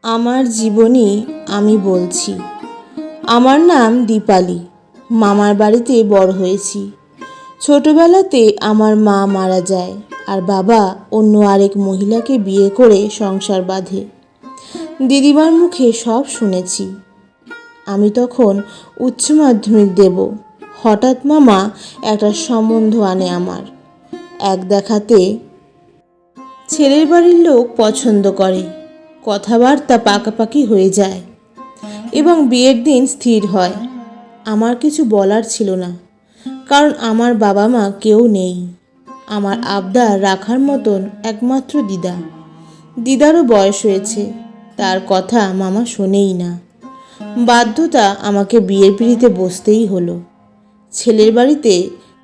আমার জীবনী আমি বলছি। আমার নাম দীপালি। মামার বাড়িতে বড় হয়েছি। ছোটবেলাতে আমার মা মারা যায় আর বাবা অন্য আরেক মহিলাকে বিয়ে করে সংসার বাঁধে। দিদিমার মুখে সব শুনেছি। আমি তখন উচ্চ মাধ্যমিক দেব। হঠাৎ মামা একটা সম্বন্ধ আনে আমার। এক দেখাতে ছেলের বাড়ির লোক পছন্দ করে, কথাবার্তা পাকাপাকি হয়ে যায় এবং বিয়ের দিন স্থির হয়। আমার কিছু বলার ছিল না, কারণ আমার বাবা মা কেউ নেই। আমার আবদার রাখার মতন একমাত্র দিদারও বয়স হয়েছে, তার কথা মামা শোনেই না। বাধ্যতা আমাকে বিয়ের পিঁড়িতে বসতেই হলো। ছেলের বাড়িতে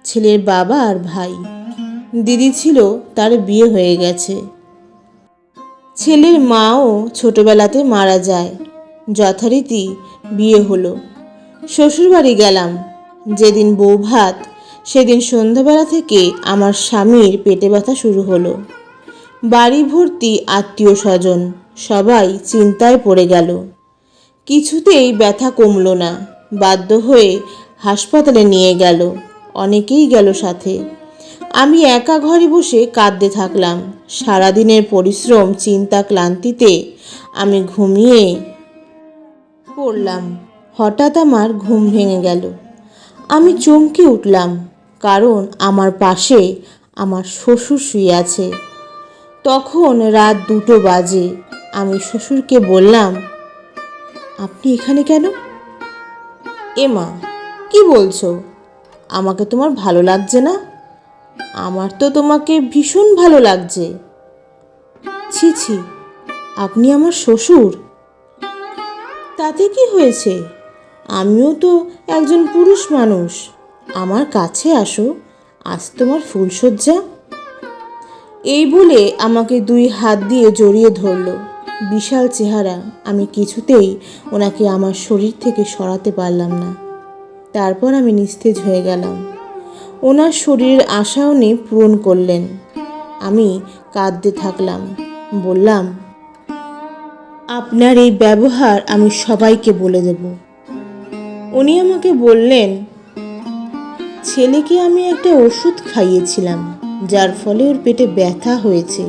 ছেলের বাবা আর ভাই। দিদি ছিল, তার বিয়ে হয়ে গেছে। ছেলের মাও ছোটবেলাতে মারা যায়। যথারীতি বিয়ে হলো। শ্বশুরবাড়ি গেলাম। যেদিন বউ ভাত, সেদিন সন্ধ্যাবেলা থেকে আমার স্বামীর পেটে ব্যথা শুরু হলো। বাড়ি ভর্তি আত্মীয় স্বজন, সবাই চিন্তায় পড়ে গেল। কিছুতেই ব্যথা কমলো না। বাধ্য হয়ে হাসপাতালে নিয়ে গেল। অনেকেই গেল সাথে। আমি একা ঘরে বসে কাঁদতে থাকলাম। সারাদিনের পরিশ্রম, চিন্তা, ক্লান্তিতে আমি ঘুমিয়ে পড়লাম। হঠাৎ আমার ঘুম ভেঙে গেল। আমি চমকে উঠলাম, কারণ আমার পাশে আমার শ্বশুর শুয়ে আছে। তখন রাত 2টো বাজে। আমি শ্বশুরকে বললাম, আপনি এখানে কেন? এমা, কি বলছো? আমাকে তোমার ভালো লাগছে না? আমার তো তোমাকে ভীষণ ভালো লাগছে। ছি ছি, আপনি আমার শ্বশুর। তাতে কি হয়েছে? আমিও তো একজন পুরুষ মানুষ। আমার কাছে আসো, আজ তোমার ফুলশয্যা। এই বলে আমাকে 2 হাত দিয়ে জড়িয়ে ধরল। বিশাল চেহারা। আমি কিছুতেই ওনাকে আমার শরীর থেকে সরাতে পারলাম না। তারপর আমি নিস্তেজ হয়ে গেলাম। ওনার শরীরের আশা উনি পূরণ করলেন। আমি কাঁদতে থাকলাম। বললাম, আপনার এই ব্যবহার আমি সবাইকে বলে দেব। উনি আমাকে বললেন, ছেলেকে আমি একটা ওষুধ খাইয়েছিলাম, যার ফলে ওর পেটে ব্যথা হয়েছে।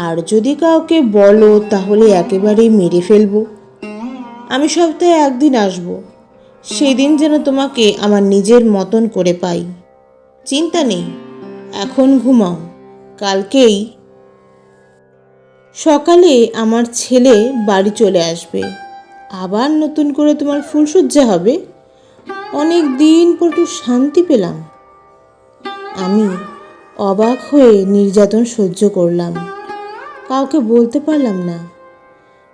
আর যদি কাউকে বলো তাহলে একেবারেই মেরে ফেলবো। আমি সপ্তাহে 1 দিন আসবো। সেদিন যেন তোমাকে আমার নিজের মতন করে পাই। চিন্তা নেই, এখন ঘুমাও। কালকেই সকালে আমার ছেলে বাড়ি চলে আসবে। আবার নতুন করে তোমার ফুলশয্যা হবে। অনেক দিন পর একটু শান্তি পেলাম। আমি অবাক হয়ে নির্যাতন সহ্য করলাম। কাউকে বলতে পারলাম না।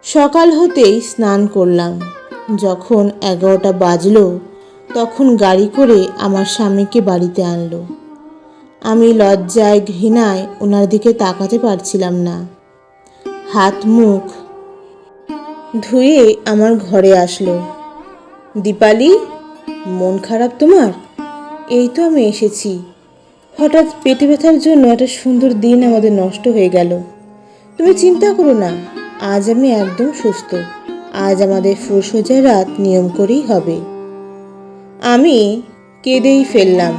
সকাল হতেই স্নান করলাম। যখন 11টা বাজলো, তখন গাড়ি করে আমার স্বামীকে বাড়িতে আনলো। আমি লজ্জায় ঘৃণায় ওনার দিকে তাকাতে পারছিলাম না। হাত মুখ ধুয়ে আমার ঘরে আসলো। দীপালি, মন খারাপ তোমার? এই তো আমি এসেছি। হঠাৎ পেটে ব্যথার জন্য একটা সুন্দর দিন আমাদের নষ্ট হয়ে গেল। তুমি চিন্তা করো না, আজ আমি একদম সুস্থ। আজ আমাদের ফুলশয্যার রাত নিয়ম করেই হবে। আমি কেঁদেই ফেললাম।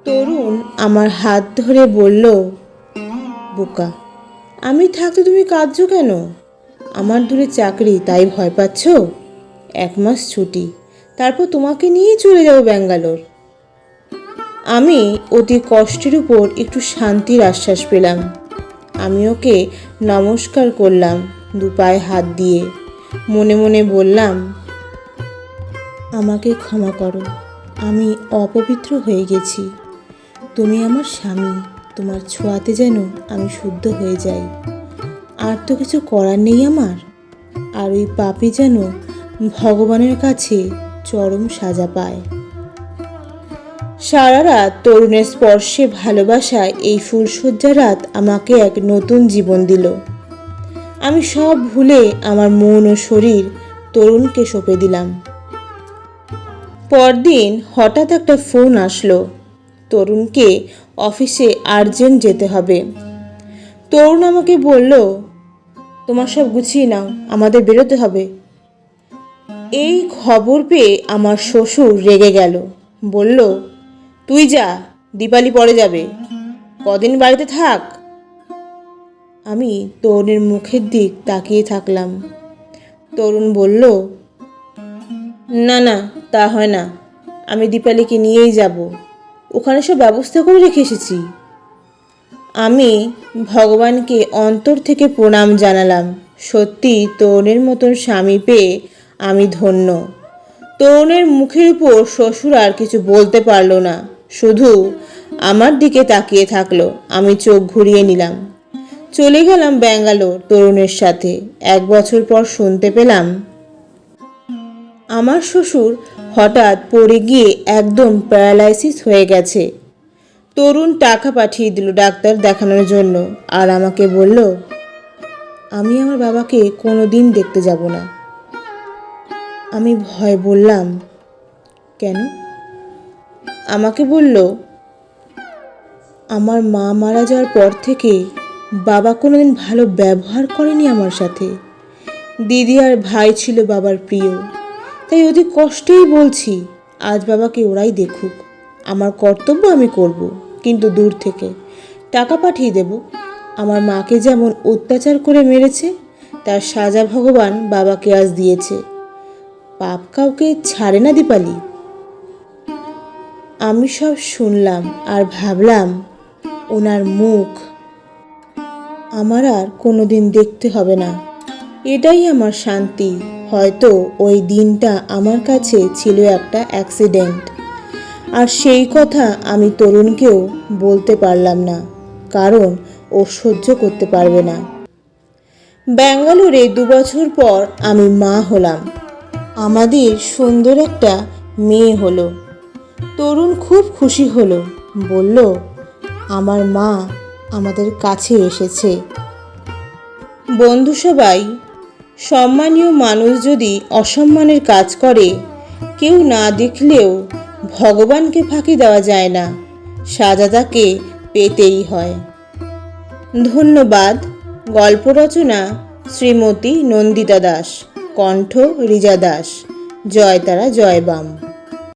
তরুণ আমার হাত ধরে বলল, বোকা, আমি থাকতে তুমি কাঁদছো কেন? আমার দূরে চাকরি, তাই ভয় পাচ্ছ? 1 মাস ছুটি, তারপর তোমাকে নিয়েই চলে যাবো ব্যাঙ্গালোর। আমি অতি কষ্টের উপর একটু শান্তির আশ্বাস পেলাম। আমি ওকে নমস্কার করলাম 2 পায়ে হাত দিয়ে। মনে মনে বললাম, আমাকে ক্ষমা করো, আমি অপবিত্র হয়ে গেছি। তুমি আমার স্বামী, তোমার ছোঁয়াতে যেন আমি শুদ্ধ হয়ে যাই। আর তো কিছু করার নেই আমার। আর ওই পাপী যেন ভগবানের কাছে চরম সাজা পায়। সারা রাত তরুণের স্পর্শে, ভালোবাসায় এই ফুলশয্যা রাত আমাকে এক নতুন জীবন দিল। আমি সব ভুলে আমার মন ও শরীর তরুণকে সঁপে দিলাম। পরদিন হঠাৎ একটা ফোন আসলো, তরুণকে অফিসে আর্জেন্ট যেতে হবে। তরুণ আমাকে বলল, তোমার সব গুছিয়ে নাও, আমাদের বেরোতে হবে। এই খবর পেয়ে আমার শ্বশুর রেগে গেল, বলল, তুই যা, দীপালি পরে যাবে, কদিন বাড়িতে থাক। আমি তরুণের মুখের দিক তাকিয়ে থাকলাম। তরুণ বলল, না না, তা হয় না, আমি দীপালিকে নিয়েই যাব, ওখানে সব ব্যবস্থা করে রেখে এসেছি। আমি ভগবানকে অন্তর থেকে প্রণাম জানালাম। সত্যি তরুণের মতন স্বামী পেয়ে আমি ধন্য। তরুণের মুখের উপর শ্বশুর আর কিছু বলতে পারল না, শুধু আমার দিকে তাকিয়ে থাকলো। আমি চোখ ঘুরিয়ে নিলাম। চলে গেলাম ব্যাঙ্গালোর তরুণের সাথে। 1 বছর পর শুনতে পেলাম আমার শ্বশুর হঠাৎ পড়ে গিয়ে একদম প্যারালাইসিস হয়ে গেছে। তরুণ টাকা পাঠিয়ে দিল ডাক্তার দেখানোর জন্য, আর আমাকে বলল, আমি আমার বাবাকে কোনো দিন দেখতে যাব না। আমি ভয় বললাম, কেন? আমাকে বলল, আমার মা মারা যাওয়ার পর থেকে বাবা কোনোদিন ভালো ব্যবহার করেনি আমার সাথে। দিদি আর ভাই ছিল বাবার প্রিয়, তাই অতি কষ্টেই বলছি, আজ বাবাকে ওরাই দেখুক। আমার কর্তব্য আমি করব, কিন্তু দূর থেকে টাকা পাঠিয়ে দেব। আমার মাকে যেমন অত্যাচার করে মেরেছে, তার সাজা ভগবান বাবাকে আজ দিয়েছে। পাপ কাউকে ছাড়ে না দীপালি। আমি সব শুনলাম আর ভাবলাম, ওনার মুখ আমার আর কোনোদিন দেখতে হবে না, এটাই আমার শান্তি। হয়তো ওই দিনটা আমার কাছে ছিল একটা অ্যাক্সিডেন্ট, আর সেই কথা আমি তরুণকেও বলতে পারলাম না, কারণ ও সহ্য করতে পারবে না। ব্যাঙ্গালোরে 2 বছর পর আমি মা হলাম। আমাদের সুন্দর একটা মেয়ে হলো। তরুণ খুব খুশি হলো, বলল, আমার মা আমাদের কাছে এসেছে। বন্ধু সবাই, সম্মানীয় মানুষ যদি অসম্মানের কাজ করে, কেউ না দেখলেও ভগবানকে ফাঁকি দেওয়া যায় না, সাজা তাকে পেতেই হয়। ধন্যবাদ। গল্প রচনা শ্রীমতী নন্দিতা দাস, কণ্ঠ রিজা দাস। জয় তারা জয় বাম।